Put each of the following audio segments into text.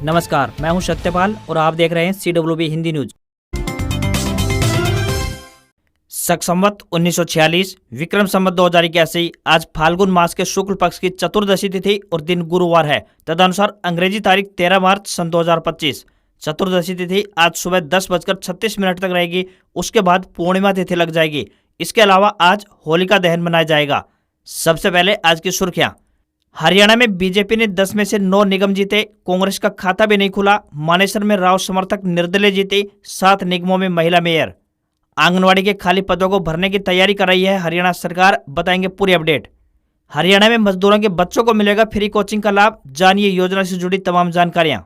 नमस्कार, मैं हूं सत्यपाल और आप देख रहे हैं CWB हिंदी न्यूज। शक संवत 1946 विक्रम संवत 2081 आज फाल्गुन मास के शुक्ल पक्ष की चतुर्दशी तिथि और दिन गुरुवार है। तदनुसार अंग्रेजी तारीख 13 मार्च सन 2025। चतुर्दशी तिथि आज सुबह 10:36 तक रहेगी। उसके बाद पूर्णिमा तिथि लग जाएगी। इसके अलावा आज होलिका दहन मनाया जाएगा। सबसे पहले आज की सुर्खियां। हरियाणा में बीजेपी ने 10 में से 9 निगम जीते। कांग्रेस का खाता भी नहीं खुला। मानेसर में राव समर्थक निर्दलीय जीती। 7 निगमों में महिला मेयर। आंगनवाड़ी के खाली पदों को भरने की तैयारी कर रही है हरियाणा सरकार। बताएंगे पूरी अपडेट। हरियाणा में मजदूरों के बच्चों को मिलेगा फ्री कोचिंग का लाभ। जानिए योजना से जुड़ी तमाम जानकारियां।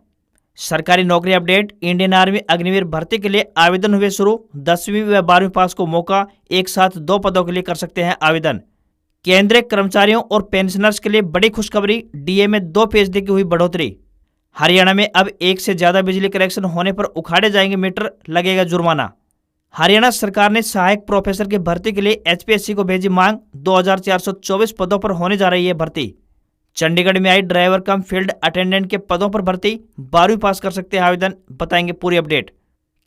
सरकारी नौकरी अपडेट। इंडियन आर्मी अग्निवीर भर्ती के लिए आवेदन हुए शुरू। 10वीं व 12वीं पास को मौका। एक साथ 2 पदों के लिए कर सकते हैं आवेदन। केंद्रीय कर्मचारियों और पेंशनर्स के लिए बड़ी खुशखबरी। डीए में 2% की हुई बढ़ोतरी। हरियाणा में अब 1 से ज्यादा बिजली कनेक्शन होने पर उखाड़े जाएंगे मीटर, लगेगा जुर्माना। हरियाणा सरकार ने सहायक प्रोफेसर की भर्ती के लिए HPSC को भेजी मांग। 2424 पदों पर होने जा रही है भर्ती। चंडीगढ़ में आई ड्राइवर कम फील्ड अटेंडेंट के पदों पर भर्ती। 12वीं पास कर सकते हैं आवेदन। बताएंगे पूरी अपडेट।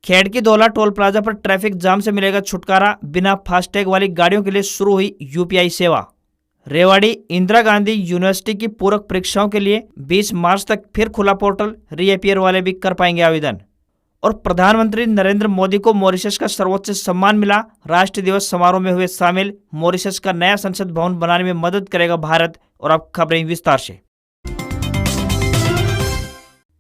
खेड़ की धौला टोल प्लाजा पर ट्रैफिक जाम से मिलेगा छुटकारा। बिना फास्टैग वाली गाड़ियों के लिए शुरू हुई UPI सेवा। रेवाड़ी इंदिरा गांधी यूनिवर्सिटी की पूरक परीक्षाओं के लिए 20 मार्च तक फिर खुला पोर्टल। रीअपियर वाले भी कर पाएंगे आवेदन। और प्रधानमंत्री नरेंद्र मोदी को मॉरिशस का सर्वोच्च सम्मान मिला। राष्ट्रीय दिवस समारोह में हुए शामिल। मॉरिशस का नया संसद भवन बनाने में मदद करेगा भारत। और अब खबरें विस्तार से।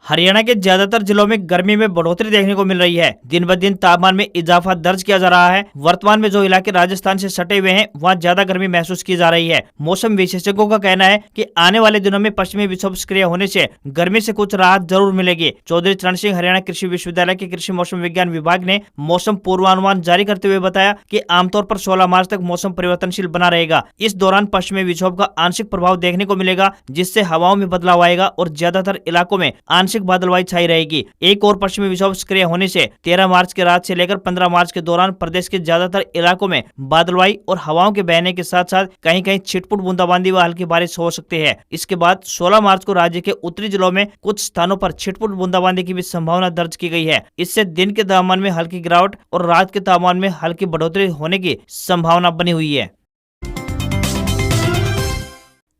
हरियाणा के ज्यादातर जिलों में गर्मी में बढ़ोतरी देखने को मिल रही है। दिन ब दिन तापमान में इजाफा दर्ज किया जा रहा है। वर्तमान में जो इलाके राजस्थान से सटे हुए हैं वहां ज्यादा गर्मी महसूस की जा रही है। मौसम विशेषज्ञों का कहना है कि आने वाले दिनों में पश्चिमी विक्षोभ सक्रिय होने से गर्मी से कुछ राहत जरूर मिलेगी। चौधरी चरण सिंह हरियाणा कृषि विश्वविद्यालय के कृषि मौसम विज्ञान विभाग ने मौसम पूर्वानुमान जारी करते हुए बताया कि आमतौर पर 16 मार्च तक मौसम परिवर्तनशील बना रहेगा। इस दौरान पश्चिमी विक्षोभ का आंशिक प्रभाव देखने को मिलेगा, जिससे हवाओं में बदलाव आएगा और ज्यादातर इलाकों में आंशिक बादलवाई छाई रहेगी। एक और पश्चिमी विक्षोभ सक्रिय होने से 13 मार्च की रात से लेकर 15 मार्च के दौरान प्रदेश के ज्यादातर इलाकों में बादलवाई और हवाओं के बहने के साथ साथ कहीं कहीं छिटपुट बूंदाबांदी व हल्की बारिश हो सकती है। इसके बाद 16 मार्च को राज्य के उत्तरी जिलों में कुछ स्थानों पर छिटपुट बूंदाबांदी की भी संभावना दर्ज की गई है। इससे दिन के तापमान में हल्की गिरावट और रात के तापमान में हल्की बढ़ोतरी होने की संभावना बनी हुई है।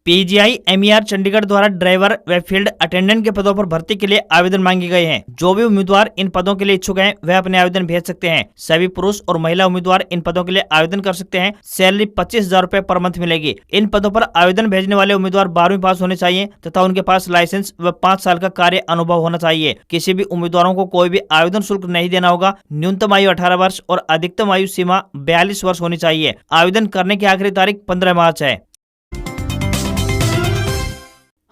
PGI MER चंडीगढ़ द्वारा ड्राइवर व फील्ड अटेंडेंट के पदों पर भर्ती के लिए आवेदन मांगे गए हैं। जो भी उम्मीदवार इन पदों के लिए इच्छुक हैं वह अपने आवेदन भेज सकते हैं। सभी पुरुष और महिला उम्मीदवार इन पदों के लिए आवेदन कर सकते हैं। सैलरी 25,000 रुपए पर मंथ मिलेगी। इन पदों पर आवेदन भेजने वाले उम्मीदवार 12वीं पास होने चाहिए तथा उनके पास लाइसेंस व 5 साल का कार्य अनुभव होना चाहिए। किसी भी उम्मीदवारों को कोई भी आवेदन शुल्क नहीं देना होगा। न्यूनतम आयु 18 वर्ष और अधिकतम आयु सीमा 42 वर्ष होनी चाहिए। आवेदन करने की आखिरी तारीख 15 मार्च है।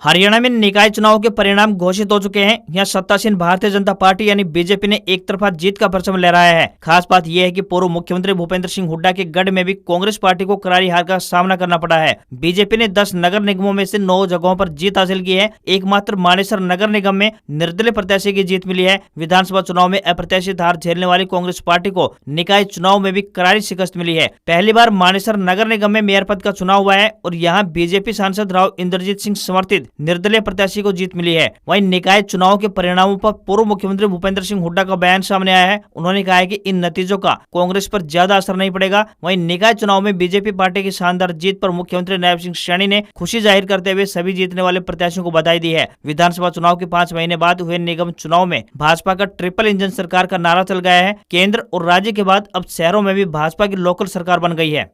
हरियाणा में निकाय चुनाव के परिणाम घोषित हो चुके हैं। यहाँ सत्तासीन भारतीय जनता पार्टी यानी बीजेपी ने एक तरफा जीत का परचम लहराया है। खास बात यह है कि पूर्व मुख्यमंत्री भूपेंद्र सिंह हुड्डा के गढ़ में भी कांग्रेस पार्टी को करारी हार का सामना करना पड़ा है। बीजेपी ने 10 नगर निगमों में से 9 जगहों पर जीत हासिल की है। एकमात्र मानेसर नगर निगम में निर्दलीय प्रत्याशी की जीत मिली है। विधानसभा चुनाव में अप्रत्याशित हार झेलने वाली कांग्रेस पार्टी को निकाय चुनाव में भी करारी शिकस्त मिली है। पहली बार मानेसर नगर निगम में मेयर पद का चुनाव हुआ है और यहाँ बीजेपी सांसद राव इंद्रजीत सिंह समर्थित निर्दलीय प्रत्याशी को जीत मिली है। वहीं निकाय चुनाव के परिणामों पर पूर्व मुख्यमंत्री भूपेंद्र सिंह हुड्डा का बयान सामने आया है। उन्होंने कहा है कि इन नतीजों का कांग्रेस पर ज्यादा असर नहीं पड़ेगा। वहीं निकाय चुनाव में बीजेपी पार्टी की शानदार जीत पर मुख्यमंत्री नायब सिंह सैनी ने खुशी जाहिर करते हुए सभी जीतने वाले प्रत्याशियों को बधाई दी है। विधानसभा चुनाव के 5 महीने बाद हुए निगम चुनाव में भाजपा का ट्रिपल इंजन सरकार का नारा चल गया है। केंद्र और राज्य के बाद अब शहरों में भी भाजपा की लोकल सरकार बन गई है।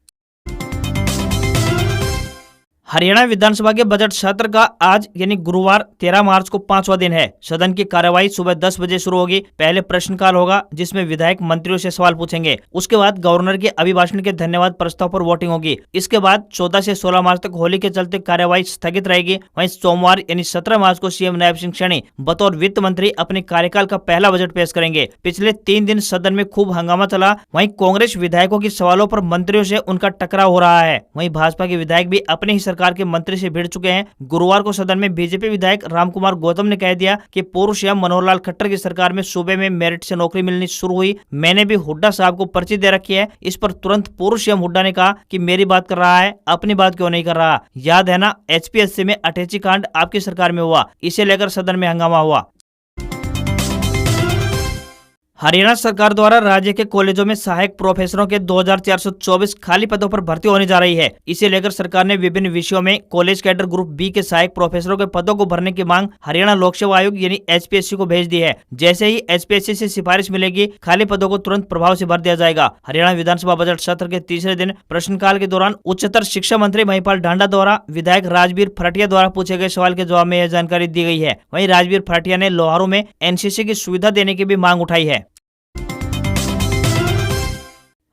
हरियाणा विधानसभा के बजट सत्र का आज यानी गुरुवार 13 मार्च को 5वां दिन है। सदन की कार्यवाही सुबह 10 बजे शुरू होगी। पहले प्रश्नकाल होगा जिसमें विधायक मंत्रियों से सवाल पूछेंगे। उसके बाद गवर्नर के अभिभाषण के धन्यवाद प्रस्ताव पर वोटिंग होगी। इसके बाद 14 से 16 मार्च तक होली के चलते कार्यवाही स्थगित रहेगी। वहीं सोमवार यानी 17 मार्च को सीएम नायब सिंह सैनी बतौर वित्त मंत्री अपने कार्यकाल का पहला बजट पेश करेंगे। पिछले 3 दिन सदन में खूब हंगामा चला। वहीं कांग्रेस विधायकों के सवालों पर मंत्रियों से उनका टकराव हो रहा है। वहीं भाजपा के विधायक भी अपने ही सरकार के मंत्री से भिड़ चुके हैं। गुरुवार को सदन में बीजेपी विधायक रामकुमार गौतम ने कह दिया कि पूर्व सीएम मनोहर लाल खट्टर की सरकार में सूबे में मेरिट से नौकरी मिलनी शुरू हुई। मैंने भी हुड्डा साहब को पर्ची दे रखी है। इस पर तुरंत पूर्व सीएम हुड्डा ने कहा कि मेरी बात कर रहा है, अपनी बात क्यों नहीं कर रहा। याद है ना, HPSC में अटैची कांड आपकी सरकार में हुआ। इसे लेकर सदन में हंगामा हुआ। हरियाणा सरकार द्वारा राज्य के कॉलेजों में सहायक प्रोफेसरों के 2424 खाली पदों पर भर्ती होने जा रही है। इसे लेकर सरकार ने विभिन्न विषयों में कॉलेज कैडर ग्रुप बी के सहायक प्रोफेसरों के पदों को भरने की मांग हरियाणा लोक सेवा आयोग यानी HPSC को भेज दी है। जैसे ही HPSC से सिफारिश मिलेगी, खाली पदों को तुरंत प्रभाव से भर दिया जाएगा। हरियाणा विधानसभा बजट सत्र के तीसरे दिन प्रश्नकाल के दौरान उच्चतर शिक्षा मंत्री महिपाल ढांडा द्वारा विधायक राजवीर फरटिया द्वारा पूछे गए सवाल के जवाब में यह जानकारी दी गई है। वहीं राजवीर फरटिया ने लोहारों में NCC की सुविधा देने की भी मांग उठाई है।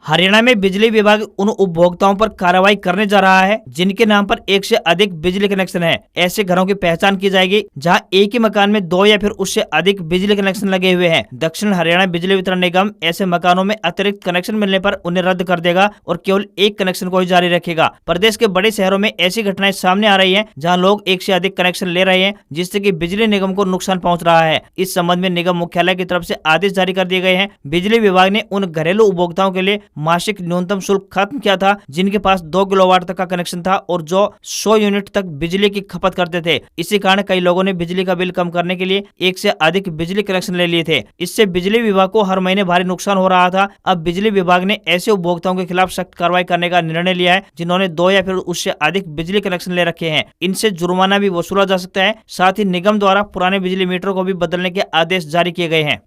हरियाणा में बिजली विभाग उन उपभोक्ताओं पर कार्रवाई करने जा रहा है जिनके नाम पर एक से अधिक बिजली कनेक्शन है। ऐसे घरों की पहचान की जाएगी जहां एक ही मकान में 2 या फिर उससे अधिक बिजली कनेक्शन लगे हुए हैं। दक्षिण हरियाणा बिजली वितरण निगम ऐसे मकानों में अतिरिक्त कनेक्शन मिलने पर उन्हें रद्द कर देगा और केवल एक कनेक्शन को ही जारी रखेगा। प्रदेश के बड़े शहरों में ऐसी घटनाएं सामने आ रही है जहाँ लोग एक से अधिक कनेक्शन ले रहे हैं, जिससे कि बिजली निगम को नुकसान पहुँच रहा है। इस संबंध में निगम मुख्यालय की तरफ से आदेश जारी कर दिए गए हैं। बिजली विभाग ने उन घरेलू उपभोक्ताओं के लिए मासिक न्यूनतम शुल्क खत्म किया था जिनके पास 2 किलोवाट तक का कनेक्शन था और जो 100 यूनिट तक बिजली की खपत करते थे। इसी कारण कई लोगों ने बिजली का बिल कम करने के लिए एक से अधिक बिजली कनेक्शन ले लिए थे। इससे बिजली विभाग को हर महीने भारी नुकसान हो रहा था। अब बिजली विभाग ने ऐसे उपभोक्ताओं के खिलाफ सख्त कार्रवाई करने का निर्णय लिया है जिन्होंने 2 या फिर उससे अधिक बिजली कनेक्शन ले रखे हैं। इनसे जुर्माना भी वसूला जा सकता है। साथ ही निगम द्वारा पुराने बिजली मीटरों को भी बदलने के आदेश जारी किए गए हैं।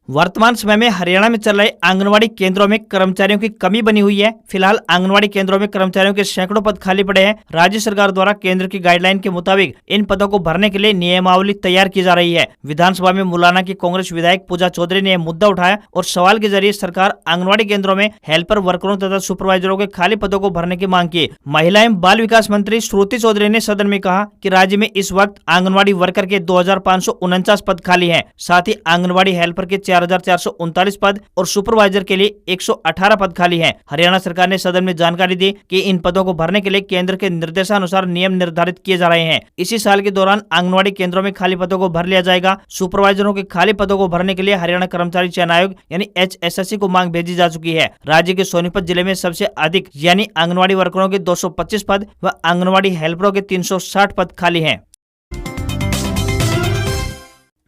वर्तमान समय में हरियाणा में चल रहे आंगनवाड़ी केंद्रों में कर्मचारियों की कमी बनी हुई है। फिलहाल आंगनवाड़ी केंद्रों में कर्मचारियों के सैकड़ों पद खाली पड़े हैं। राज्य सरकार द्वारा केंद्र की गाइडलाइन के मुताबिक इन पदों को भरने के लिए नियमावली तैयार की जा रही है। विधानसभा में मुलाना की कांग्रेस विधायक पूजा चौधरी ने यह मुद्दा उठाया और सवाल के जरिए सरकार आंगनवाड़ी केंद्रों में हेल्पर वर्करों तथा सुपरवाइजरों के खाली पदों को भरने की मांग की। महिला एवं बाल विकास मंत्री श्रुति चौधरी ने सदन में कहा कि राज्य में इस वक्त आंगनवाड़ी वर्कर के 2549 पद खाली है। साथ ही आंगनवाड़ी हेल्पर के 4439 पद और सुपरवाइजर के लिए 118 पद खाली हैं। हरियाणा सरकार ने सदन में जानकारी दी कि इन पदों को भरने के लिए केंद्र के निर्देशानुसार नियम निर्धारित किए जा रहे हैं। इसी साल के दौरान आंगनवाड़ी केंद्रों में खाली पदों को भर लिया जाएगा। सुपरवाइजरों के खाली पदों को भरने के लिए हरियाणा कर्मचारी चयन आयोग यानी HSSC को मांग भेजी जा चुकी है। राज्य के सोनीपत जिले में सबसे अधिक यानी आंगनवाड़ी वर्करों के 225 पद व आंगनवाड़ी हेल्परों के 360 पद खाली हैं।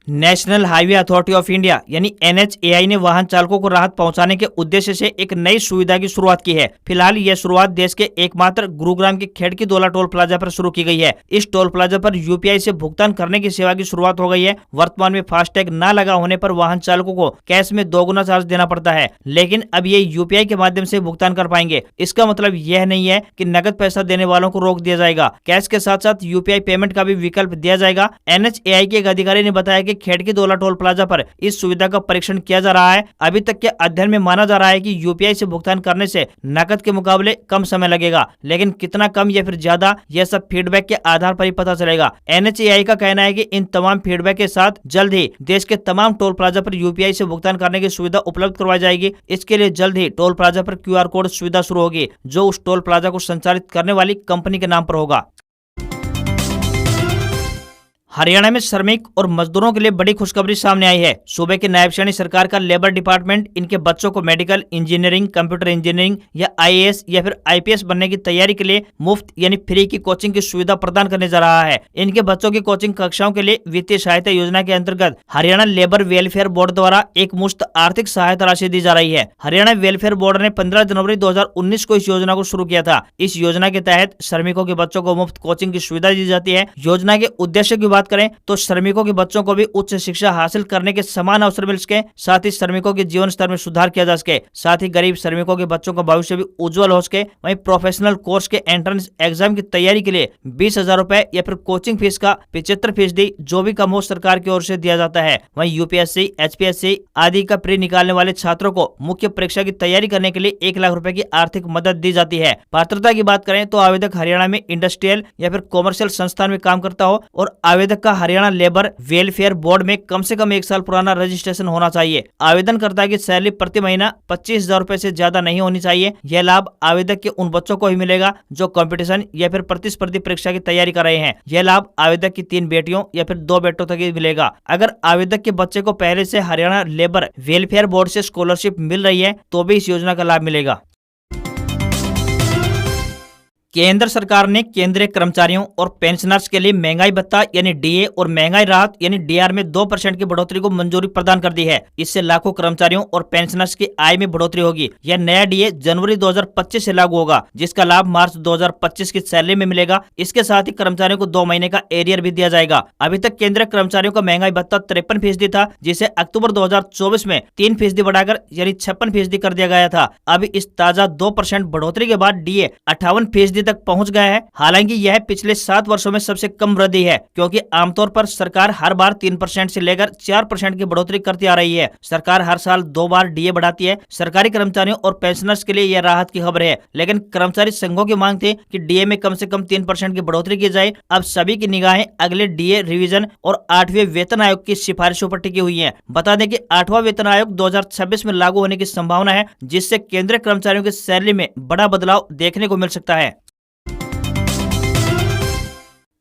National highway authority of India यानी NHAI ने वाहन चालकों को राहत पहुंचाने के उद्देश्य से एक नई सुविधा की शुरुआत की है। फिलहाल यह शुरुआत देश के एकमात्र गुरुग्राम के खेड़की दोला टोल प्लाजा पर शुरू की गई है। इस टोल प्लाजा पर UPI से भुगतान करने की सेवा की शुरुआत हो गई है। वर्तमान में फास्टैग न लगा होने पर वाहन चालकों को कैश में 2 गुना चार्ज देना पड़ता है, लेकिन अब ये UPI के माध्यम से भुगतान कर पाएंगे। इसका मतलब यह नहीं है कि नकद पैसा देने वालों को रोक दिया जाएगा। कैश के साथ साथ UPI पेमेंट का भी विकल्प दिया जाएगा। NHAI के एक अधिकारी ने बताया कि खेड़की दोला टोल प्लाजा पर इस सुविधा का परीक्षण किया जा रहा है। अभी तक के अध्ययन में माना जा रहा है कि UPI से भुगतान करने से नकद के मुकाबले कम समय लगेगा, लेकिन कितना कम या फिर ज्यादा यह सब फीडबैक के आधार पर ही पता चलेगा। NHAI का कहना है कि इन तमाम फीडबैक के साथ जल्द ही देश के तमाम टोल प्लाजा पर UPI से भुगतान करने की सुविधा उपलब्ध करवाई जाएगी। इसके लिए जल्द ही टोल प्लाजा पर QR कोड सुविधा शुरू होगी, जो उस टोल प्लाजा को संचालित करने वाली कंपनी के नाम पर होगा। हरियाणा में श्रमिक और मजदूरों के लिए बड़ी खुशखबरी सामने आई है। सूबे के नायब सैनी सरकार का लेबर डिपार्टमेंट इनके बच्चों को मेडिकल इंजीनियरिंग, कंप्यूटर इंजीनियरिंग या IAS या फिर IPS बनने की तैयारी के लिए मुफ्त यानी फ्री की कोचिंग की सुविधा प्रदान करने जा रहा है। इनके बच्चों की कोचिंग कक्षाओं के लिए वित्तीय सहायता योजना के अंतर्गत हरियाणा लेबर वेलफेयर बोर्ड द्वारा एक मुफ्त आर्थिक सहायता राशि दी जा रही है। हरियाणा वेलफेयर बोर्ड ने 15 जनवरी 2019 को इस योजना को शुरू किया था। इस योजना के तहत श्रमिकों के बच्चों को मुफ्त कोचिंग की सुविधा दी जाती है। योजना के उद्देश्य की बात करें तो श्रमिकों के बच्चों को भी उच्च शिक्षा हासिल करने के समान अवसर मिल सके, साथ ही श्रमिकों के जीवन स्तर में सुधार किया जा सके, साथ ही गरीब श्रमिकों के बच्चों का भविष्य भी उज्जवल हो सके। वहीं प्रोफेशनल कोर्स के एंट्रेंस एग्जाम की तैयारी के लिए 20,000 रुपए या फिर कोचिंग फीस का 75% जो भी कम हो सरकार की ओर से दिया जाता है। वहीं UPSC, HPSC आदि का प्री निकालने वाले छात्रों को मुख्य परीक्षा की तैयारी करने के लिए 1 लाख रुपए की आर्थिक मदद दी जाती है। पात्रता की बात करें तो आवेदक हरियाणा में इंडस्ट्रियल या फिर कॉमर्शियल संस्थान में काम करता हो और आवेदक का हरियाणा लेबर वेलफेयर बोर्ड में कम से कम 1 साल पुराना रजिस्ट्रेशन होना चाहिए। आवेदनकर्ता की सैलरी प्रति महीना 25,000 रुपए से ज्यादा नहीं होनी चाहिए। यह लाभ आवेदक के उन बच्चों को ही मिलेगा जो कंपटीशन या फिर प्रतिस्पर्धी परीक्षा की तैयारी कर रहे हैं। यह लाभ आवेदक की 3 बेटियों या फिर 2 बेटों तक ही मिलेगा। अगर आवेदक के बच्चे को पहले से हरियाणा लेबर वेलफेयर बोर्ड से स्कॉलरशिप मिल रही है तो भी इस योजना का लाभ मिलेगा। केंद्र सरकार ने केंद्रीय कर्मचारियों और पेंशनर्स के लिए महंगाई भत्ता यानी डीए और महंगाई राहत यानी डीआर में 2% की बढ़ोतरी को मंजूरी प्रदान कर दी है। इससे लाखों कर्मचारियों और पेंशनर्स की आय में बढ़ोतरी होगी। यह नया डीए जनवरी 2025 से लागू होगा, जिसका लाभ मार्च 2025 की सैलरी में मिलेगा। इसके साथ ही कर्मचारियों को 2 महीने का एरियर भी दिया जाएगा। अभी तक केंद्रीय कर्मचारियों का महंगाई भत्ता 53% था, जिसे अक्टूबर 2024 में 3% बढ़ाकर यानी 56% कर दिया गया था। अभी इस ताजा 2% बढ़ोतरी के बाद डीए 58% तक पहुंच गया है। हालांकि यह पिछले 7 वर्षों में सबसे कम वृद्धि है, क्योंकि आमतौर पर सरकार हर बार 3% से लेकर 4% की बढ़ोतरी करती आ रही है। सरकार हर साल 2 बार डीए बढ़ाती है। सरकारी कर्मचारियों और पेंशनर्स के लिए यह राहत की खबर है, लेकिन कर्मचारी संघों की मांग थी कि डीए में कम से कम 3% की बढ़ोतरी की जाए। अब सभी की निगाहें अगले डीए रिवीजन और 8वें वेतन आयोग की सिफारिशों पर टिकी हुई है। बता दें कि 8वां वेतन आयोग 2026 में लागू होने की संभावना है, जिससे केंद्रीय कर्मचारियों की सैलरी में बड़ा बदलाव देखने को मिल सकता है।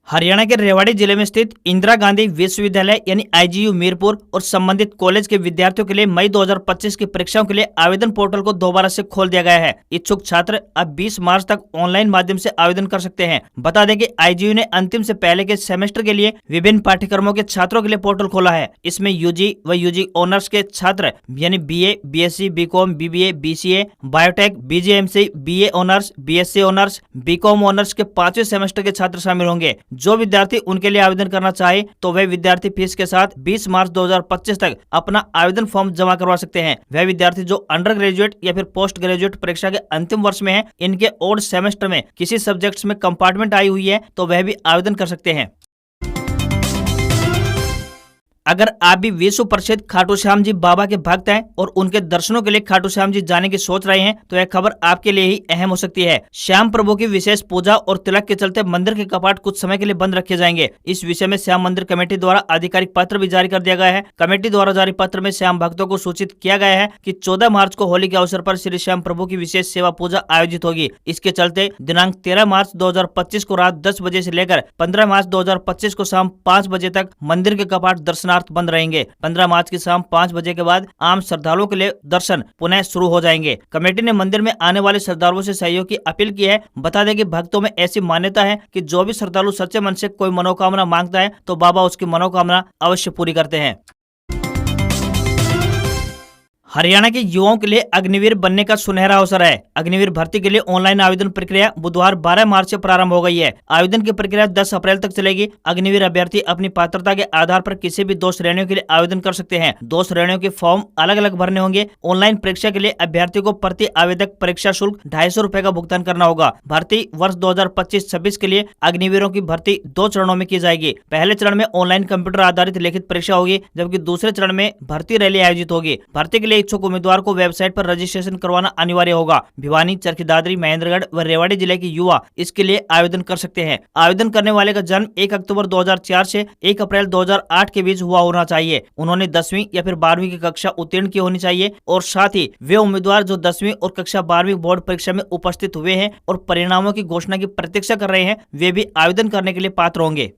हरियाणा के रेवाड़ी जिले में स्थित इंदिरा गांधी विश्वविद्यालय यानी आईजीयू मीरपुर और संबंधित कॉलेज के विद्यार्थियों के लिए मई 2025 की परीक्षाओं के लिए आवेदन पोर्टल को दोबारा से खोल दिया गया है। इच्छुक छात्र अब 20 मार्च तक ऑनलाइन माध्यम से आवेदन कर सकते हैं। बता दें कि आईजीयू ने अंतिम से पहले के सेमेस्टर के लिए विभिन्न पाठ्यक्रमों के छात्रों के लिए पोर्टल खोला है। इसमें यूजी व यूजी ऑनर्स के छात्र यानी BA, BSc, BCom, BBA, BCA, biotech, BJMC, BA honours, BSc honours, BCom honours के 5वें सेमेस्टर के छात्र शामिल होंगे। जो विद्यार्थी उनके लिए आवेदन करना चाहे तो वे विद्यार्थी फीस के साथ 20 मार्च 2025 तक अपना आवेदन फॉर्म जमा करवा सकते हैं। वह विद्यार्थी जो अंडर ग्रेजुएट या फिर पोस्ट ग्रेजुएट परीक्षा के अंतिम वर्ष में है, इनके ओड सेमेस्टर में किसी सब्जेक्ट्स में कंपार्टमेंट आई हुई है तो वह भी आवेदन कर सकते हैं। अगर आप भी विश्व प्रसिद्ध खाटू श्याम जी बाबा के भक्त हैं और उनके दर्शनों के लिए खाटू श्याम जी जाने की सोच रहे हैं तो यह खबर आपके लिए ही अहम हो सकती है। श्याम प्रभु की विशेष पूजा और तिलक के चलते मंदिर के कपाट कुछ समय के लिए बंद रखे जाएंगे। इस विषय में श्याम मंदिर कमेटी द्वारा आधिकारिक पत्र भी जारी कर दिया गया है। कमेटी द्वारा जारी पत्र में श्याम भक्तों को सूचित किया गया है कि 14 मार्च को होली के अवसर पर श्री श्याम प्रभु की विशेष सेवा पूजा आयोजित होगी। इसके चलते दिनांक 13 मार्च 2025 को रात 10 बजे से लेकर 15 मार्च 2025 को शाम 5 बजे तक मंदिर के कपाट दर्शनार्थ बंद रहेंगे। 15 मार्च की शाम 5 बजे के बाद आम श्रद्धालुओं के लिए दर्शन पुनः शुरू हो जाएंगे। कमेटी ने मंदिर में आने वाले श्रद्धालुओं से सहयोग की अपील की है। बता दें कि भक्तों में ऐसी मान्यता है कि जो भी श्रद्धालु सच्चे मन से कोई मनोकामना मांगता है तो बाबा उसकी मनोकामना अवश्य पूरी करते हैं। हरियाणा के युवाओं के लिए अग्निवीर बनने का सुनहरा अवसर है। अग्निवीर भर्ती के लिए ऑनलाइन आवेदन प्रक्रिया बुधवार 12 मार्च से प्रारंभ हो गई है। आवेदन की प्रक्रिया 10 अप्रैल तक चलेगी। अग्निवीर अभ्यर्थी अपनी पात्रता के आधार पर किसी भी 2 श्रेणियों के लिए आवेदन कर सकते हैं। 2 श्रेणियों के फॉर्म अलग अलग भरने होंगे। ऑनलाइन परीक्षा के लिए अभ्यर्थी को प्रति आवेदक परीक्षा शुल्क 250 रुपए का भुगतान करना होगा। भर्ती वर्ष 2025-26 के लिए अग्निवीरों की भर्ती 2 चरणों में की जाएगी। पहले चरण में ऑनलाइन कंप्यूटर आधारित लिखित परीक्षा होगी, जबकि दूसरे चरण में भर्ती रैली आयोजित होगी। भर्ती के लिए इच्छुक उम्मीदवार को वेबसाइट पर रजिस्ट्रेशन करवाना अनिवार्य होगा। भिवानी, चरखी दादरी, महेंद्रगढ़ व रेवाड़ी जिले के युवा इसके लिए आवेदन कर सकते हैं। आवेदन करने वाले का जन्म 1 अक्टूबर 2004 से 1 अप्रैल 2008 के बीच हुआ होना चाहिए। उन्होंने 10वीं या फिर 12वीं की कक्षा उत्तीर्ण की होनी चाहिए और साथ ही वे उम्मीदवार जो 10वीं और कक्षा 12वीं बोर्ड परीक्षा में उपस्थित हुए हैं और परिणामों की घोषणा की प्रतीक्षा कर रहे हैं, वे भी आवेदन करने के लिए पात्र होंगे।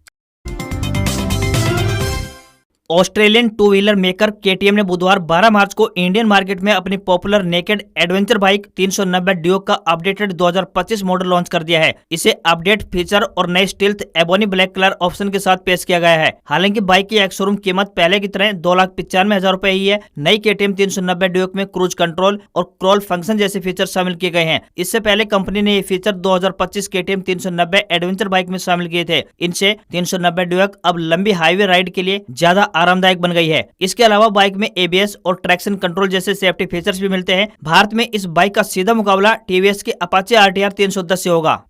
ऑस्ट्रेलियन 2 व्हीलर मेकर केटीएम ने बुधवार 12 मार्च को इंडियन मार्केट में अपनी popular naked adventure bike 390 Duke का अपडेटेड 2025 मॉडल लॉन्च कर दिया है। इसे अपडेट फीचर और नए stealth ebony black colour option के साथ पेश किया गया है। हालांकि बाइक की एक्स-शोरूम कीमत पहले की तरह 2,95,000 रुपए ही है। नई केटीएम 390 ड्यूक में क्रूज कंट्रोल और क्रॉल फंक्शन जैसे फीचर शामिल किए गए हैं। इससे पहले कंपनी ने ये फीचर 2025 केटीएम 390 एडवेंचर बाइक में शामिल किए थे। इनसे 390 ड्यूक अब लंबी हाईवे राइड के लिए ज्यादा आरामदायक बन गई है। इसके अलावा बाइक में एबीएस और ट्रैक्शन कंट्रोल जैसे सेफ्टी फीचर्स भी मिलते हैं। भारत में इस बाइक का सीधा मुकाबला टीवीएस की अपाचे आरटीआर 310 से होगा।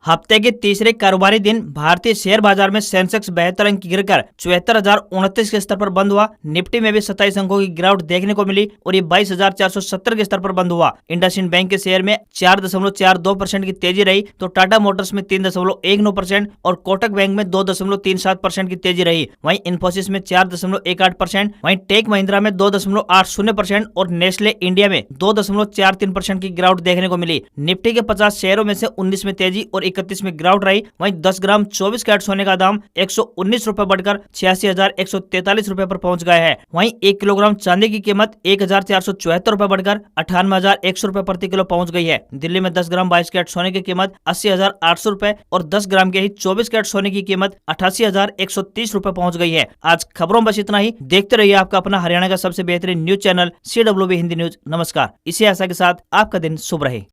हफ्ते के तीसरे कारोबारी दिन भारतीय शेयर बाजार में सेंसेक्स 72 अंक गिरकर 74,029 के स्तर पर बंद हुआ। निफ्टी में भी 27 अंकों की गिरावट देखने को मिली और ये 22,470 के स्तर पर बंद हुआ। इंडसइंड बैंक के शेयर में 4.42% की तेजी रही तो टाटा मोटर्स में 3.19% और कोटक बैंक में 2.37% की तेजी रही। वहीं इन्फोसिस में 4.18%, वहीं टेक महिंद्रा में 2.80% और नेस्ले इंडिया में 2.43% की गिरावट देखने को मिली। निफ्टी के 50 शेयरों में से 19 में तेजी और 31 में गिरावट रही। वहीं 10 ग्राम 24 कैरेट सोने का दाम 119 रुपए बढ़कर 86,143 रुपए पर पहुंच गए हैं। वहीं 1 किलोग्राम चांदी की कीमत 1,474 रुपए बढ़कर 98,100 रुपए प्रति किलो पहुंच गई है। दिल्ली में 10 ग्राम 22 कैरेट सोने की कीमत 80,800 रुपए और 10 ग्राम के ही 24 कैरेट सोने की कीमत 88,130 रुपए पहुंच गई है। आज खबरों में बस इतना ही। देखते रहिए आपका अपना हरियाणा का सबसे बेहतरीन news channel CWB Hindi news. नमस्कार। इसी आशा के साथ आपका दिन शुभ रहे।